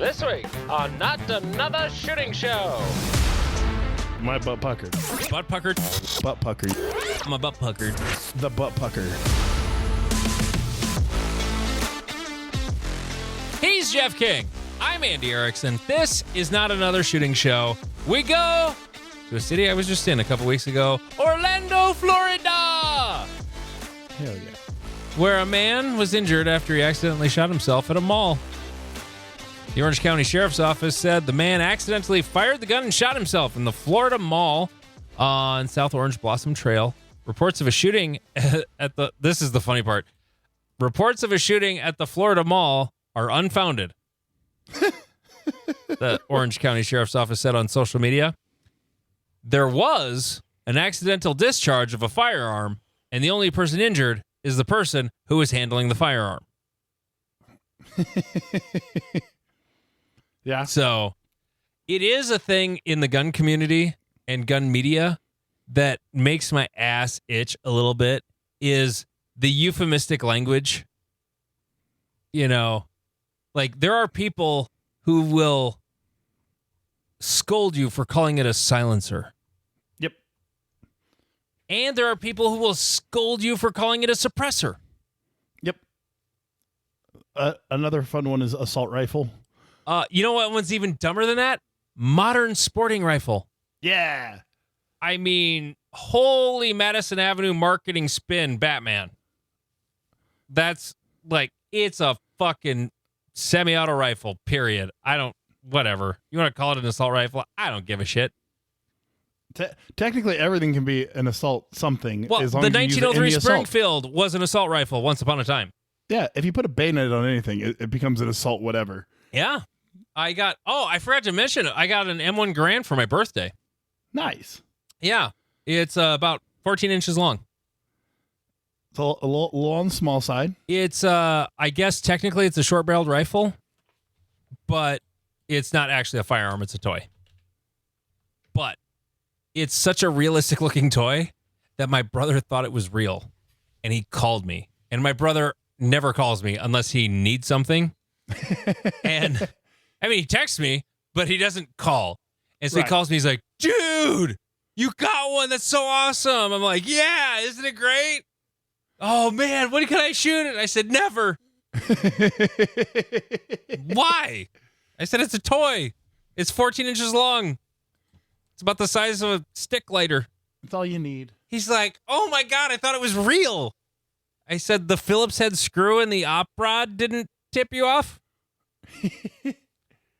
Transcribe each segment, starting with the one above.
This week on Not Another Shooting Show. My butt puckered. Butt puckered. Butt puckered. My butt puckered. The butt pucker. He's Jeff King. I'm Andy Erickson. This is Not Another Shooting Show. We go to a city I was just in a couple weeks ago, Orlando, Florida, Hell yeah. where a man was injured after he accidentally shot himself at a mall. The Orange County Sheriff's Office said the man accidentally fired the gun and shot himself in the Florida Mall on South Orange Blossom Trail. Reports of a shooting this is the funny part. Reports of a shooting at the Florida Mall are unfounded. The Orange County Sheriff's Office said on social media. There was an accidental discharge of a firearm, and the only person injured is the person who was handling the firearm. Yeah. So it is a thing in the gun community and gun media that makes my ass itch a little bit is the euphemistic language. You know, like there are people who will scold you for calling it a silencer. Yep. And there are people who will scold you for calling it a suppressor. Yep. Another fun one is assault rifle. You know what one's even dumber than that? Modern sporting rifle. Yeah. I mean, holy Madison Avenue marketing spin, Batman. That's like, it's a fucking semi-auto rifle, period. Whatever. You want to call it an assault rifle? I don't give a shit. Technically, everything can be an assault something. Well, as long the as you use it in 1903 the assault. Springfield was an assault rifle once upon a time. Yeah, if you put a bayonet on anything, it becomes an assault whatever. Yeah. I forgot to mention, I got an M1 Garand for my birthday. Nice. Yeah. It's about 14 inches long. It's a little on the small side. It's, I guess technically it's a short-barreled rifle, but it's not actually a firearm. It's a toy. But it's such a realistic-looking toy that my brother thought it was real, and he called me. And my brother never calls me unless he needs something. And, I mean, he texts me, but he doesn't call. And so Right. he calls me. He's like, dude, you got one. That's so awesome. I'm like, yeah, isn't it great? Oh, man, when can I shoot it? I said, never. Why? I said, it's a toy. It's 14 inches long. It's about the size of a stick lighter. That's all you need. He's like, oh, my God, I thought it was real. I said, the Phillips head screw in the op rod didn't tip you off?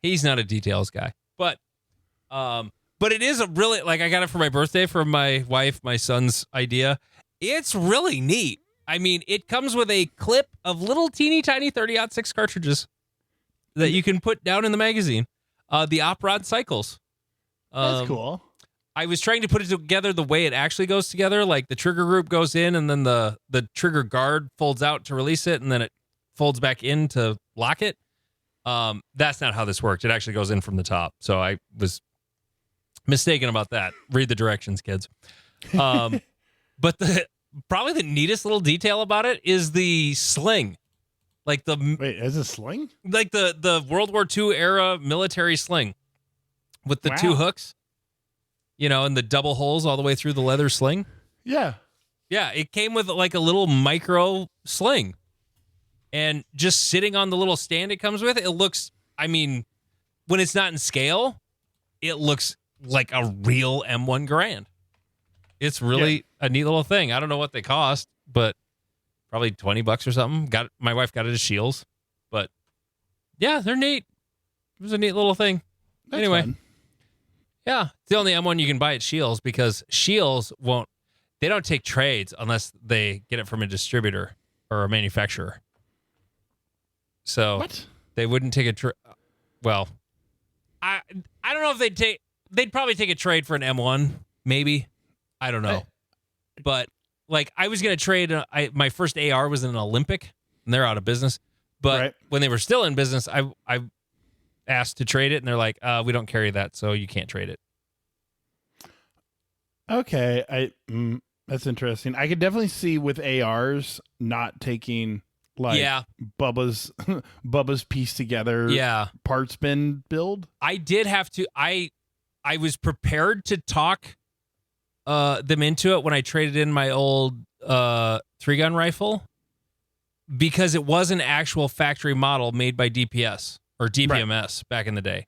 He's not a details guy. But it is a really, like, I got it for my birthday from my wife, my son's idea. It's really neat. I mean, it comes with a clip of little teeny tiny 30-06 cartridges that you can put down in the magazine. The op rod cycles. That's cool. I was trying to put it together the way it actually goes together. Like the trigger group goes in and then the trigger guard folds out to release it and then it folds back in to lock it. That's not how this worked. It actually goes in from the top. So I was mistaken about that. Read the directions, kids. But probably the neatest little detail about it is the sling. Like Wait, is it a sling? like the World War II era military sling with the Wow. two hooks, you know, and the double holes all the way through the leather sling. Yeah. Yeah, it came with like a little micro sling. And just sitting on the little stand it comes with, it looks, I mean, when it's not in scale, it looks like a real M1 Garand. It's really a neat little thing. I don't know what they cost, but probably $20 or something. My wife got it at Scheels. But yeah, they're neat. It was a neat little thing. That's Anyway. fun. Yeah, it's the only M1 you can buy at Scheels because Scheels they don't take trades unless they get it from a distributor or a manufacturer. So What? they wouldn't take well, I don't know if they'd probably take a trade for an M1, maybe. I don't know. But like I was going to trade, my first AR was an Olympic and they're out of business. But Right. when they were still in business, I asked to trade it and they're like, we don't carry that, so you can't trade it. Okay, that's interesting. I could definitely see with ARs not taking like Yeah. Bubba's pieced together Yeah. parts bin build. I did have to. I was prepared to talk them into it when I traded in my old 3-gun rifle because it was an actual factory model made by DPS or DPMS back in the day.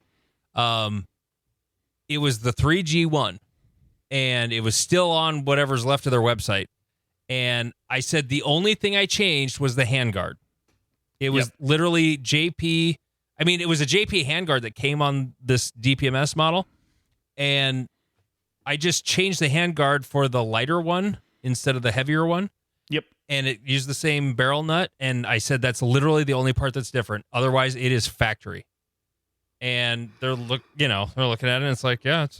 It was the 3G1, and it was still on whatever's left of their website. And I said the only thing I changed was the handguard. It was literally JP. I mean, it was a JP handguard that came on this DPMS model, and I just changed the handguard for the lighter one instead of the heavier one. Yep. And it used the same barrel nut, and I said that's literally the only part that's different. Otherwise, it is factory. And they're looking at it, and it's like, yeah, it's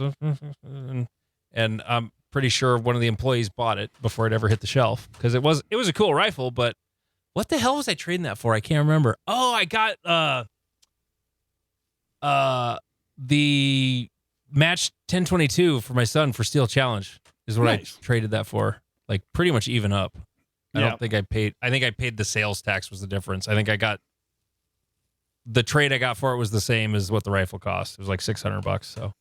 and I'm pretty sure one of the employees bought it before it ever hit the shelf because it was a cool rifle, but what the hell was I trading that for? I can't remember. Oh, I got the match 1022 for my son for Steel Challenge is what Nice. I traded that for. Like pretty much even up. I Yeah. don't think I paid the sales tax was the difference. I think I got the trade I got for it was the same as what the rifle cost. It was like $600, so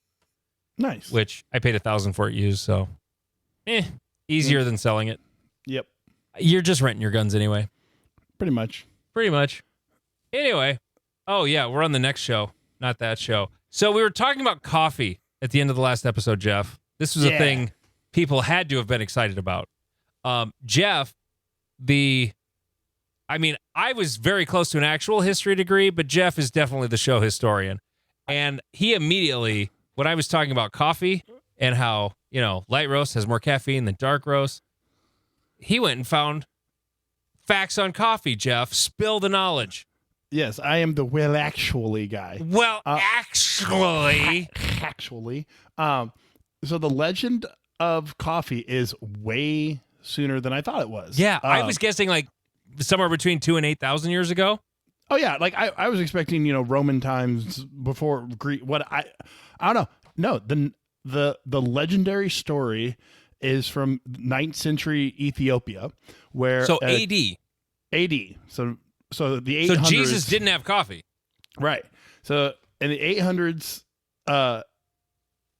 Nice. which I paid $1,000 for it used, so easier than selling it. Yep. You're just renting your guns anyway. Pretty much. Pretty much. Anyway, oh yeah, we're on the next show, not that show. So we were talking about coffee at the end of the last episode, Jeff. This was a thing people had to have been excited about. Jeff, I was very close to an actual history degree, but Jeff is definitely the show historian. And he immediately, when I was talking about coffee and how, light roast has more caffeine than dark roast, he went and found facts on coffee, Jeff. Spill the knowledge. Yes, I am the well actually guy. Well, actually. Actually. So the legend of coffee is way sooner than I thought it was. Yeah, I was guessing like somewhere between 2,000 and 8,000 years ago. Oh yeah, like I was expecting, Roman times before Greek. What I don't know. No, the legendary story is from 9th century Ethiopia, where So AD. AD. So the 800s. So Jesus didn't have coffee. Right. So in the 800s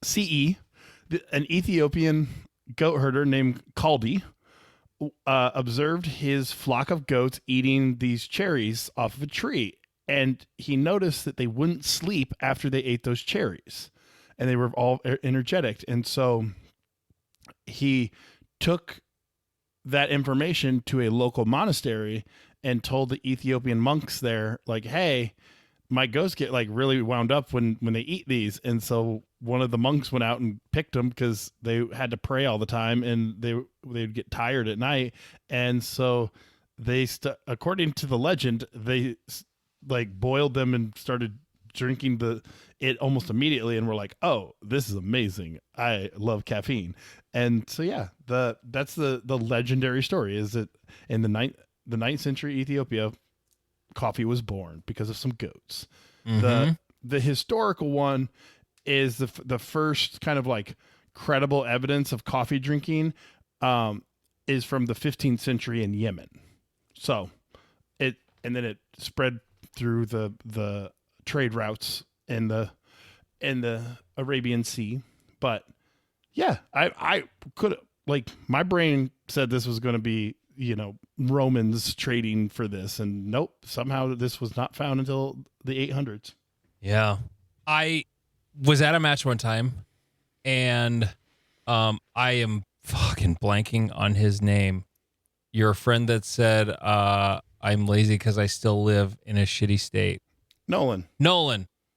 CE, an Ethiopian goat herder named Kaldi observed his flock of goats eating these cherries off of a tree. And he noticed that they wouldn't sleep after they ate those cherries. And they were all energetic. And so he took that information to a local monastery and told the Ethiopian monks there, like, hey, my goats get like really wound up when they eat these. And so one of the monks went out and picked them because they had to pray all the time and they'd get tired at night. And so they, according to the legend, they like boiled them and started drinking it almost immediately. And were like, oh, this is amazing. I love caffeine. And so, yeah, that's the legendary story is that in the 9th century Ethiopia, coffee was born because of some goats. Mm-hmm. The historical one is the first kind of like credible evidence of coffee drinking is from the 15th century in Yemen. So then it spread through the trade routes in the Arabian Sea. But yeah, I could, like, my brain said this was going to be, Romans trading for this, and nope, somehow this was not found until the 800s. Yeah. I was at a match one time, and I am fucking blanking on his name. You're a friend that said, I'm lazy because I still live in a shitty state. Nolan.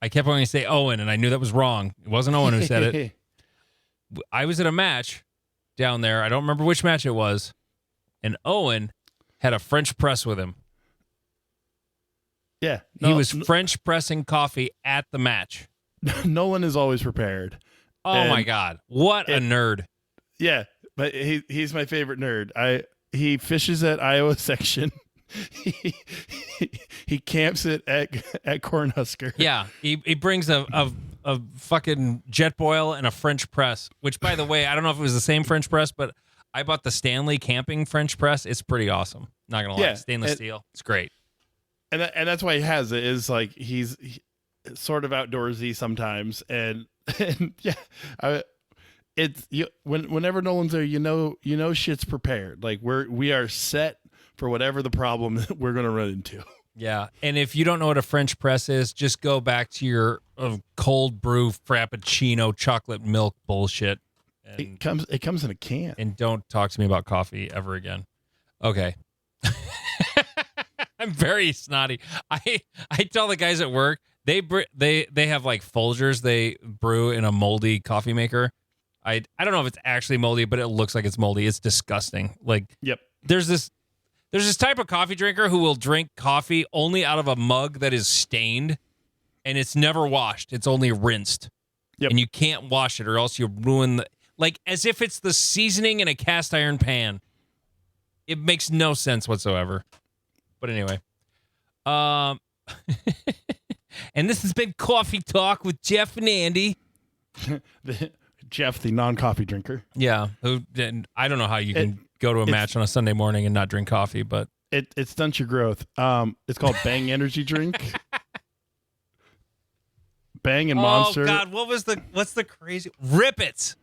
I kept wanting to say Owen, and I knew that was wrong. It wasn't Owen who said it. I was at a match down there. I don't remember which match it was. And Owen had a French press with him. Yeah. He was French pressing coffee at the match. Nolan is always prepared. Oh, my God. What a nerd. Yeah, but he's my favorite nerd. He fishes at Iowa section. He camps it at Cornhusker. Yeah, he brings a fucking jet boil and a French press, which, by the way, I don't know if it was the same French press, but I bought the Stanley camping French press. It's pretty awesome. Not gonna lie, Yeah, stainless steel. It's great. And that's why he has it. Is like he's sort of outdoorsy sometimes, and yeah, it's whenever Nolan's there, you know shit's prepared. Like we are set for whatever the problem we're gonna run into. Yeah, and if you don't know what a French press is, just go back to your cold brew frappuccino chocolate milk bullshit. It comes in a can. And don't talk to me about coffee ever again. Okay. I'm very snotty. I tell the guys at work they have like Folgers they brew in a moldy coffee maker. I don't know if it's actually moldy, but it looks like it's moldy. It's disgusting. Like Yep. There's this type of coffee drinker who will drink coffee only out of a mug that is stained, and it's never washed. It's only rinsed. Yep. And you can't wash it, or else you ruin like as if it's the seasoning in a cast iron pan. It makes no sense whatsoever. But anyway, and this has been Coffee Talk with Jeff and Andy. Jeff, the non-coffee drinker. Yeah, I don't know how you can go to a match on a Sunday morning and not drink coffee, but it stunts your growth. It's called Bang Energy Drink. Bang and Monster. Oh God, what's the crazy Rippets?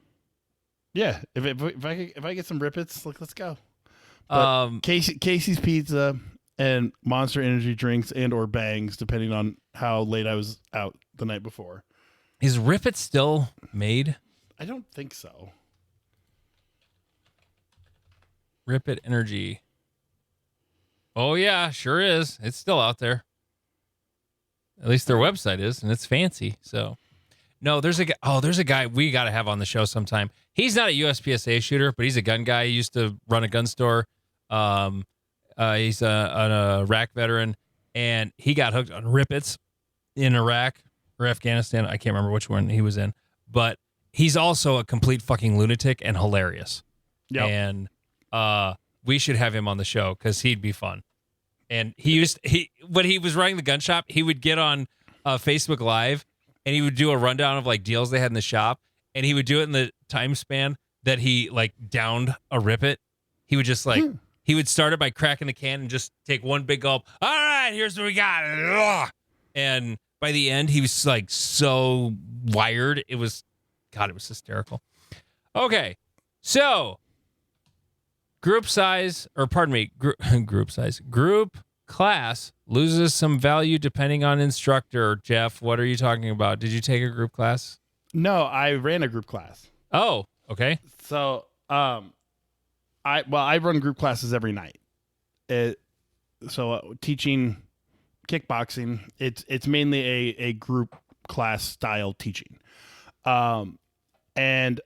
Yeah, if I get some Rippets, let's go. But Casey's Pizza and Monster Energy drinks and or Bangs, depending on how late I was out the night before. Is Rippet still made? I don't think so. Rippet Energy. Oh yeah, sure is. It's still out there. At least their website is, and it's fancy. So, no, there's a guy we got to have on the show sometime. He's not a USPSA shooter, but he's a gun guy. He used to run a gun store. He's a Iraq veteran, and he got hooked on Rippets in Iraq or Afghanistan. I can't remember which one he was in, but he's also a complete fucking lunatic and hilarious. Yeah, and we should have him on the show because he'd be fun. And when he was running the gun shop, he would get on Facebook Live and he would do a rundown of like deals they had in the shop, and he would do it in the time span that he like downed a Rippet. He would just like he would start it by cracking the can and just take one big gulp. All right, here's what we got. And by the end, he was like so wired. It was hysterical. Okay, so group class loses some value depending on instructor. Jeff, what are you talking about? Did you take a group class? No, I ran a group class. Oh, okay. So, I run group classes every night. Teaching kickboxing, it's mainly a group class style teaching. And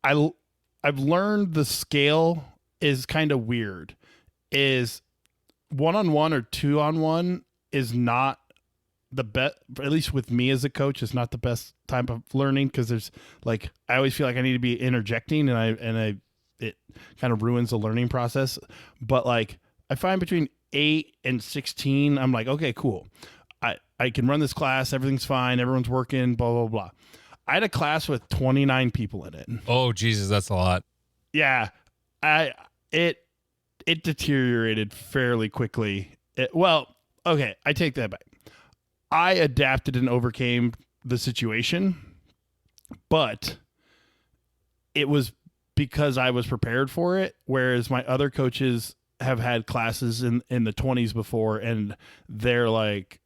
I've learned the scale is kind of weird. Is 1-on-1 or 2-on-1 is not the best, at least with me as a coach, is not the best type of learning, because there's like I always feel like I need to be interjecting, and it kind of ruins the learning process. But like I find between 8 and 16, I'm like, okay, cool. I can run this class, everything's fine, everyone's working, blah blah blah. I had a class with 29 people in it. Oh Jesus, that's a lot. Yeah, it deteriorated fairly quickly. Okay, I take that back. I adapted and overcame the situation, but it was because I was prepared for it, whereas my other coaches have had classes in the 20s before, and they're like,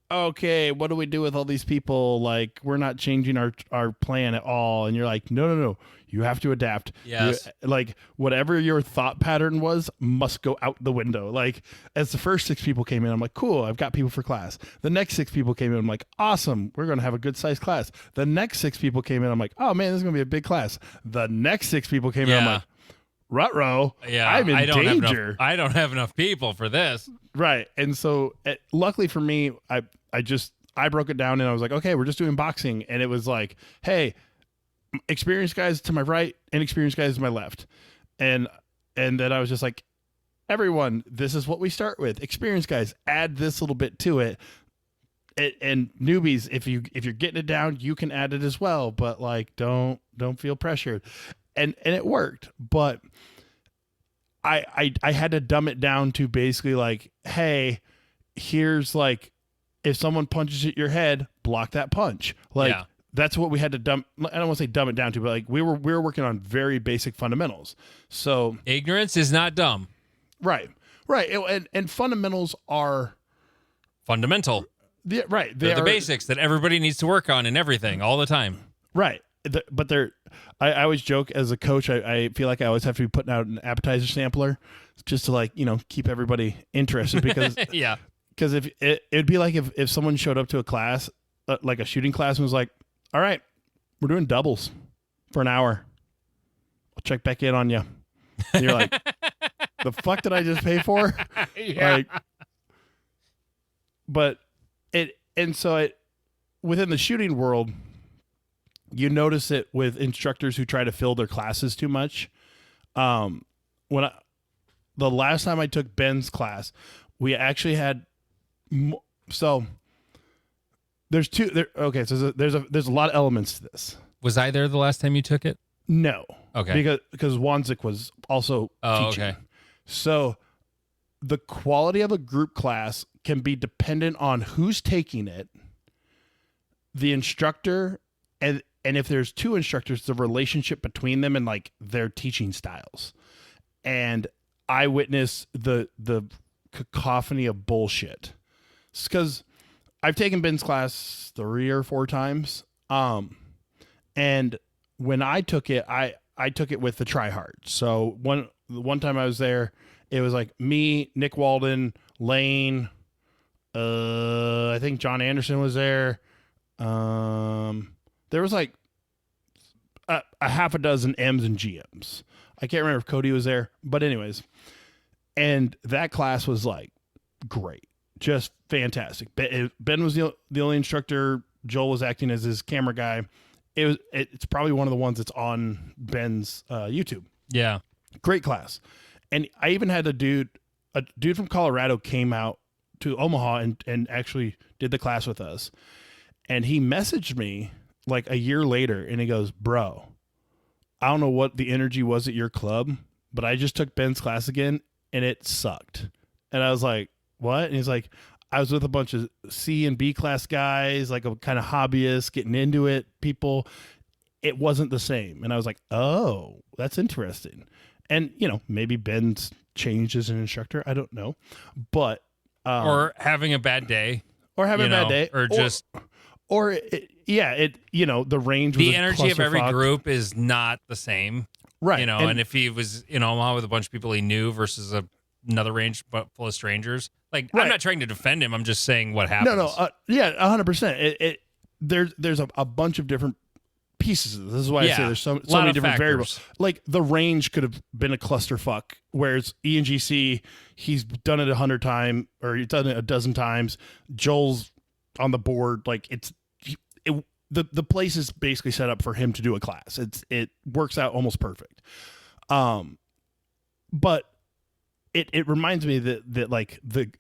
okay, what do we do with all these people? Like, we're not changing our plan at all. And you're like, no, you have to adapt. Yes. Like, whatever your thought pattern was must go out the window. Like, as the first 6 people came in, I'm like, cool, I've got people for class. The next 6 people came in, I'm like, awesome, we're going to have a good sized class. The next 6 people came in, I'm like, oh man, this is going to be a big class. The next 6 people came in, I'm like, ruh-roh, yeah, I'm in danger. I don't have enough people for this. Right. And so luckily for me, I broke it down and I was like, okay, we're just doing boxing. And it was like, hey, experienced guys to my right and experienced guys to my left. And then I was just like, everyone, this is what we start with. Experienced guys, add this little bit to it. And newbies, if you're getting it down, you can add it as well. But like, don't feel pressured. and it worked, but I had to dumb it down to basically like, hey, here's like, if someone punches at your head, block that punch. Like Yeah. that's what we had to dump. I don't want to say dumb it down to, but like we were working on very basic fundamentals. So Ignorance is not dumb. right. And fundamentals are Fundamental. right. They're the are- basics that everybody needs to work on in everything all the time. Right. But they're, I always joke as a coach, I feel like I always have to be putting out an appetizer sampler just to like, keep everybody interested because Yeah. because if it'd be like if someone showed up to a class, like a shooting class and was like, all right, we're doing doubles for an hour. I'll check back in on you. And you're like, the fuck did I just pay for? Yeah. Like, but within the shooting world, you notice it with instructors who try to fill their classes too much. The last time I took Ben's class, we actually had so there's two there. Okay, so there's a lot of elements to this. Was I there the last time you took it? No, Okay. because Wanzik was also teaching. Okay. So the quality of a group class can be dependent on who's taking it, the instructor, and if there's two instructors, the relationship between them and like their teaching styles. And I witness the cacophony of bullshit. Because I've taken Ben's class 3 or 4 times. And when I took it, I took it with the tryhard. So one time I was there, it was like me, Nick Walden, Lane, I think John Anderson was there. There was like a half a dozen M's and GMs. I can't remember if Cody was there, but anyways. And that class was like great, just fantastic. Ben was the only instructor. Joel was acting as his camera guy. It's probably one of the ones that's on Ben's YouTube. Yeah. Great class. And I even had a dude from Colorado came out to Omaha and actually did the class with us. And he messaged me like a year later and he goes, bro, I don't know what the energy was at your club, but I just took Ben's class again and it sucked. And I was like, what? And he's like, I was with a bunch of C and B class guys, like a kind of hobbyist getting into it, people. It wasn't the same. And I was like, oh, that's interesting. And, maybe Ben's changed as an instructor. I don't know. But, Or having a bad day. or having a bad day. Or just the range was the a energy of every clusterfuck. group is not the same. Right. And if he was in Omaha with a bunch of people he knew versus another range but full of strangers, like Right. I'm not trying to defend him. I'm just saying what happens. No, 100%. There's a bunch of different pieces of this. This is why I say there's so lot many of different factors. variables. Like the range could have been a clusterfuck, whereas ENGC, he's done it 100 times or he's done it a dozen times. Joel's on the board, like the place is basically set up for him to do a class. It works out almost perfect. But it reminds me that like the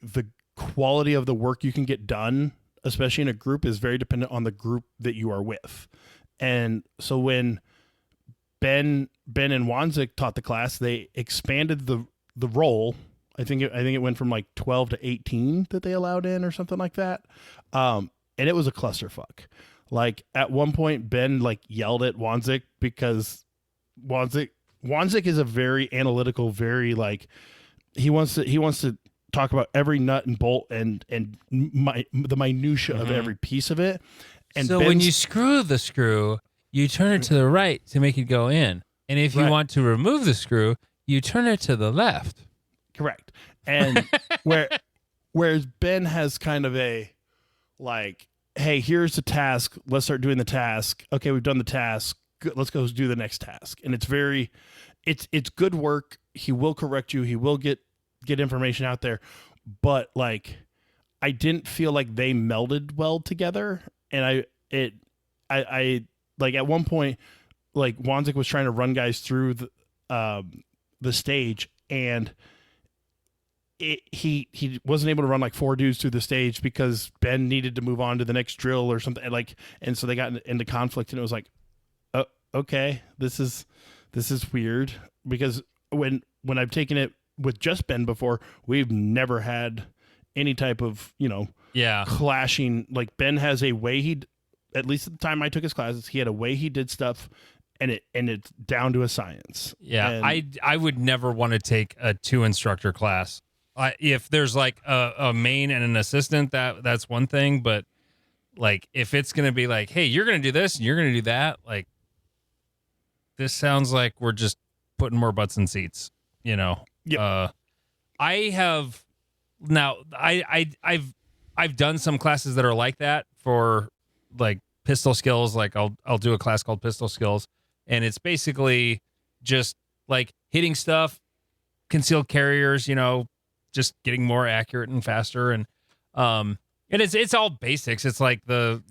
quality of the work you can get done, especially in a group, is very dependent on the group that you are with. And so when Ben and Wanzik taught the class, they expanded the role. I think it went from like 12 to 18 that they allowed in or something like that. And it was a clusterfuck. Like at one point, Ben like yelled at Wanzik because Wanzik is a very analytical, very like he wants to talk about every nut and bolt and the minutia of every piece of it. And so when you screw the screw, you turn it to the right to make it go in. And if you Right. want to remove the screw, you turn it to the left. correct. And whereas Ben has kind of a like, hey, here's the task. Let's start doing the task. Okay, we've done the task. Good, let's go do the next task. And it's good work. He will correct you. He will get information out there. But like, I didn't feel like they melded well together. And I like at one point, like Wanzik was trying to run guys through the stage, and he wasn't able to run like 4 dudes through the stage because Ben needed to move on to the next drill or something, and so they got into conflict, and it was like, oh, okay, this is this is weird, because when I've taken it with just Ben before, we've never had any type of, clashing. Like, Ben has a way at least at the time I took his classes, he had a way he did stuff, and it's down to a science. Yeah, And I would never want to take a 2-instructor class. If there's like a main and an assistant, that's one thing. But like, if it's going to be like, hey, you're going to do this and you're going to do that, like, this sounds like we're just putting more butts in seats, Yep. I have now I've done some classes that are like that for like pistol skills. Like I'll do a class called Pistol Skills, and it's basically just like hitting stuff, concealed carriers, just getting more accurate and faster, and it's all basics. It's like the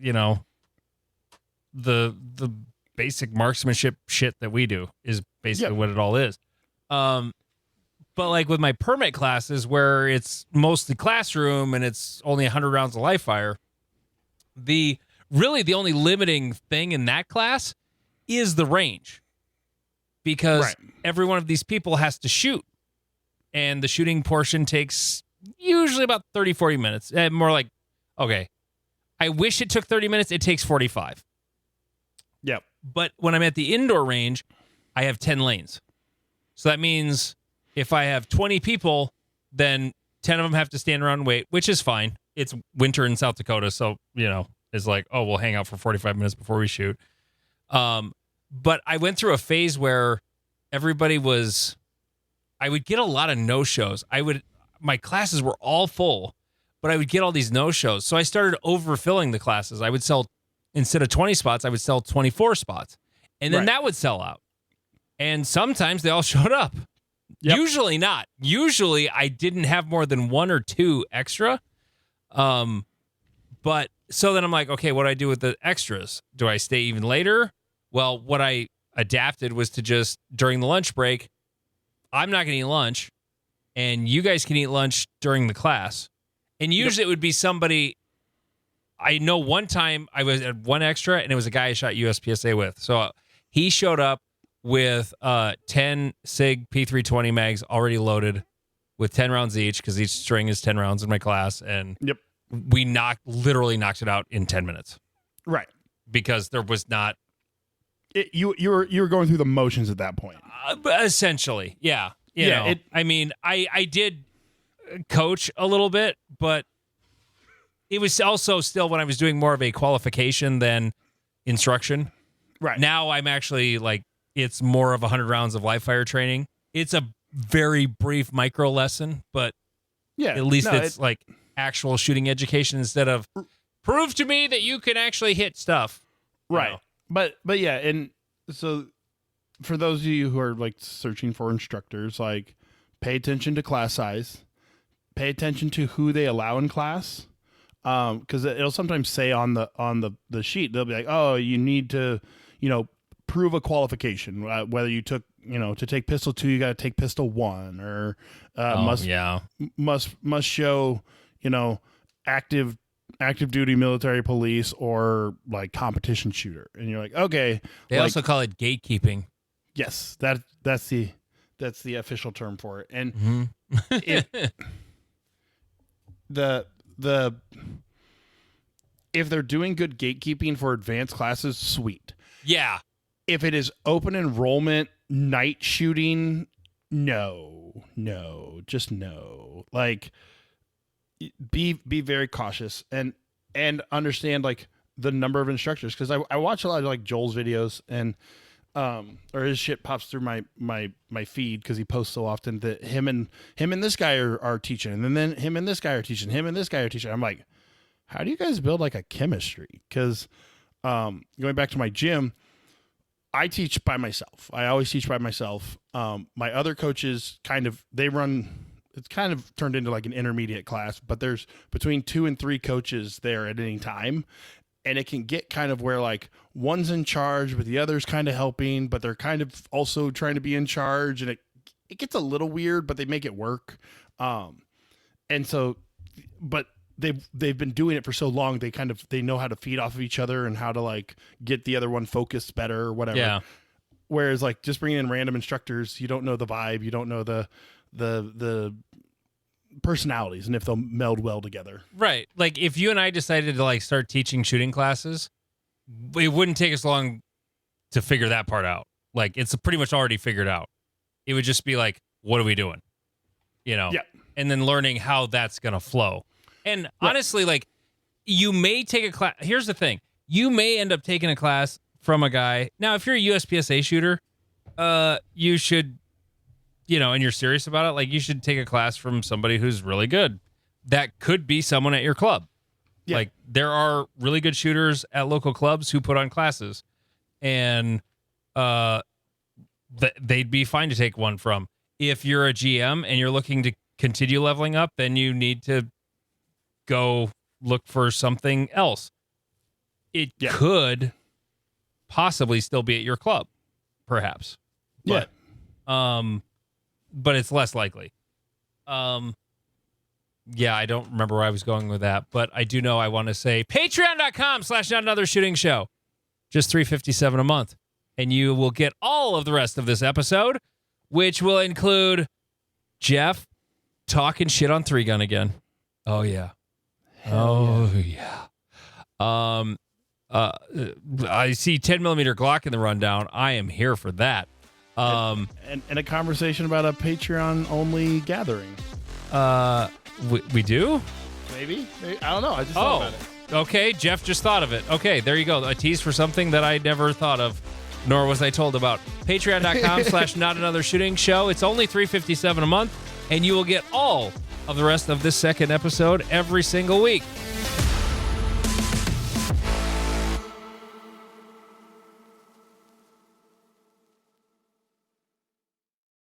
basic marksmanship shit that we do is basically what it all is. But like with my permit classes, where it's mostly classroom and it's only 100 rounds of live fire, the only limiting thing in that class is the range, because every one of these people has to shoot, and the shooting portion takes usually about 30, 40 minutes. More like, okay, I wish it took 30 minutes. It takes 45. Yep. But when I'm at the indoor range, I have 10 lanes. So that means if I have 20 people, then 10 of them have to stand around and wait, which is fine. It's winter in South Dakota, so, it's like, oh, we'll hang out for 45 minutes before we shoot. But I went through a phase where I would get a lot of no-shows. My classes were all full, but I would get all these no-shows. So I started overfilling the classes. I would sell, instead of 20 spots, I would sell 24 spots. And then that would sell out. And sometimes they all showed up. Yep. Usually not. Usually I didn't have more than 1 or 2 extra. But so then I'm like, okay, what do I do with the extras? Do I stay even later? Well, what I adapted was to just, during the lunch break, I'm not going to eat lunch, and you guys can eat lunch during the class. And usually it would be somebody, I know one time I was at 1 extra, and it was a guy I shot USPSA with. So he showed up with 10 SIG P320 mags already loaded with 10 rounds each, because each string is 10 rounds in my class. And we literally knocked it out in 10 minutes. Right. Because there was not... You were going through the motions at that point. Essentially, yeah. I did coach a little bit, but it was also still when I was doing more of a qualification than instruction. Right. Now I'm actually like, it's more of 100 rounds of live fire training. It's a very brief micro lesson, but at least it's like actual shooting education instead of prove to me that you can actually hit stuff. Right. But yeah, and so for those of you who are like searching for instructors, like, pay attention to class size, pay attention to who they allow in class, because it'll sometimes say on the sheet, they'll be like, oh, you need to prove a qualification, whether you took to take pistol 2, you got to take pistol 1, or must show active duty military police or like competition shooter. And you're like, okay. They also call it gatekeeping. Yes, that's the official term for it. And if they're doing good gatekeeping for advanced classes, sweet. Yeah. If it is open enrollment night shooting, no, just no. Like, be very cautious and understand like the number of instructors, because I watch a lot of like Joel's videos, and or his shit pops through my feed because he posts so often that him and this guy are teaching, and then him and this guy are teaching, him and this guy are teaching. I'm like, how do you guys build like a chemistry? Because going back to my gym, I teach by myself. I always teach by myself. My other coaches it's kind of turned into like an intermediate class, but there's between 2 and 3 coaches there at any time. And it can get kind of where like one's in charge, but the other's kind of helping, but they're kind of also trying to be in charge. And it gets a little weird, but they make it work. And so, but they've been doing it for so long, they know how to feed off of each other and how to like get the other one focused better or whatever. Yeah. Whereas like just bringing in random instructors, you don't know the vibe, you don't know the personalities and if they'll meld well together. Right. Like if you and I decided to like start teaching shooting classes, it wouldn't take us long to figure that part out. Like it's pretty much already figured out. It would just be like, what are we doing? You know? Yeah. And then learning how that's going to flow. And honestly, like you may take a class. Here's the thing. You may end up taking a class from a guy. Now, if you're a USPSA shooter, you should, you know, and you're serious about it, like you should take a class from somebody who's really good. That could be someone at your club. Yeah. Like there are really good shooters at local clubs who put on classes, and they'd be fine to take one from. If you're a GM and you're looking to continue leveling up, then you need to go look for something else. It could possibly still be at your club, perhaps. But, but it's less likely. Yeah, I don't remember where I was going with that, but I do know I want to say patreon.com/notanothershootingshow. Just $3.57 a month. And you will get all of the rest of this episode, which will include Jeff talking shit on 3-gun again. Oh, yeah. I see 10mm Glock in the rundown. I am here for that. And a conversation about a Patreon only gathering. We do? Maybe. I don't know. I just thought about it. Okay. Jeff just thought of it. Okay, there you go. A tease for something that I never thought of, nor was I told about. Patreon.com/notanothershootingshow. It's only $3.57 a month, and you will get all of the rest of this second episode every single week.